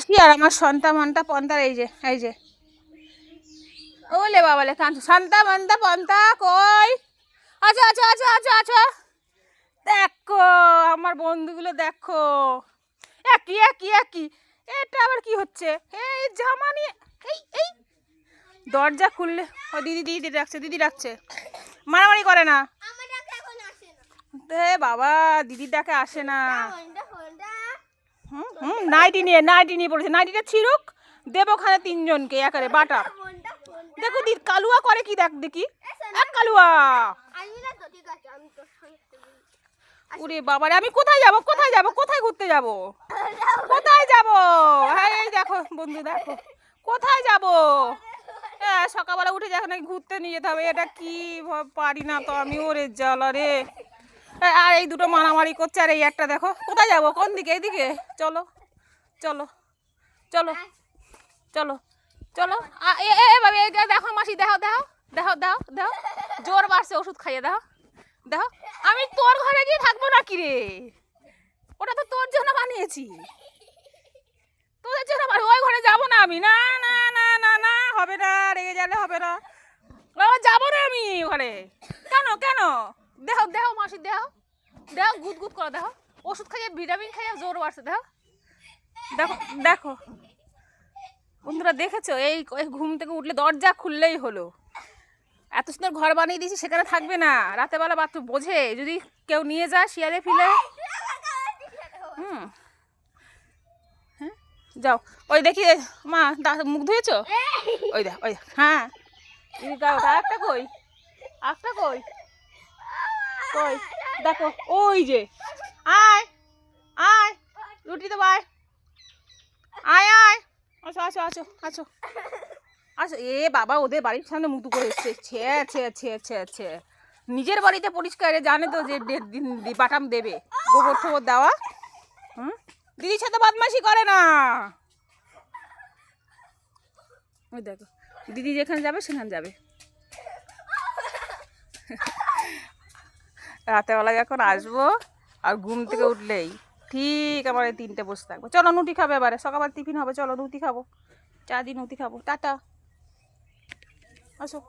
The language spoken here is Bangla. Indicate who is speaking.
Speaker 1: কি আর আমার সন্তা মন্তা পন্তার এই যে ওলে বাবালে কাঁদছে সন্তা মন্তা পন্তা কই। আচ্ছা আচ্ছা আচ্ছা আচ্ছা আচ্ছা দেখো আমার বন্ধুগুলো দেখো একই একই একই। এটা আবার কি হচ্ছে? এই জামা নিয়ে এই এই দরজা খুললে ও দিদি দিদি ডাকছে মারামারি করে না। বাবা দিদির ডাকে আসে না। নাইটি নিয়ে পড়েছে। নাইটিটা ছিড়ুক দেবো ওখানে তিনজনকে একারে বাটা। দেখো দিদি কালুয়া করে কি দেখ দেখি এক কালুয়া। ওরে বাবারে আমি কোথায় যাব কোথায় ঘুরতে যাব হ্যাঁ এই দেখো বন্ধু দেখো কোথায় যাব। হ্যাঁ সকালবেলা উঠে যখন ঘুরতে নিয়ে যেতে হবে এটা কি পারি না তো আমি। ওরে জ্বালা রে। আর এই দুটো মারামারি করছে আর এই একটা দেখো কোথায় যাব কোন দিকে এইদিকে চলো চলো চলো চলো চলো দেখো মাসি দেখো জোর বাড়ছে ওষুধ খাইয়ে দেখো আমি তোর ঘরে গিয়ে থাকবো না কি রে। ওটা তো তোর জন্য বানিয়েছি তোদের জন্য ওই ঘরে যাবো না আমি। না না না না না হবে না রেগে গেলে হবে না যাবো না আমি ওখানে। কেন কেন দেহ মাসি দেহ গুদ করো দেখো ওষুধ খাইয়ে ভিটামিন খাইয়ে জোর বাড়ছে দেখো দেখো দেখো বন্ধুরা দেখেছো এই ঘুম থেকে উঠলে দরজা খুললেই হলো। এত সুন্দর ঘর বানিয়ে দিয়েছি সেখানে থাকবে না। রাতের বেলা বাচ্চা বোঝে যদি কেউ নিয়ে যায় শিয়ালে ফিলে। হ্যাঁ যাও ওই দেখি মা মুখ ধুয়েছো ওই দেখ হ্যাঁ একটা কই কই দেখো ওই যে আয় আয় রুটি তো বাই আয় আয় আছো আছো আছো আছো আচ্ছা এ বাবা ওদের বাড়ির সামনে মুতু করে এসছে ছে নিজের বাড়িতে পরিষ্কার জানে তো যে বাটাম দেবে গোবর টোবর দেওয়া। দিদির সাথে বদমাশি করে না। ওই দেখো দিদি যেখানে যাবে সেখানে যাবে। রাতেবেলা যখন আসবো আর ঘুম থেকে উঠলেই ঠিক আমার এই 3টে বসে থাকবো। চলো নুটি খাবে এবারে সকালবার টিফিন হবে চলো নুটি খাবো চা দিয়ে নুটি খাবো টাটা আসো।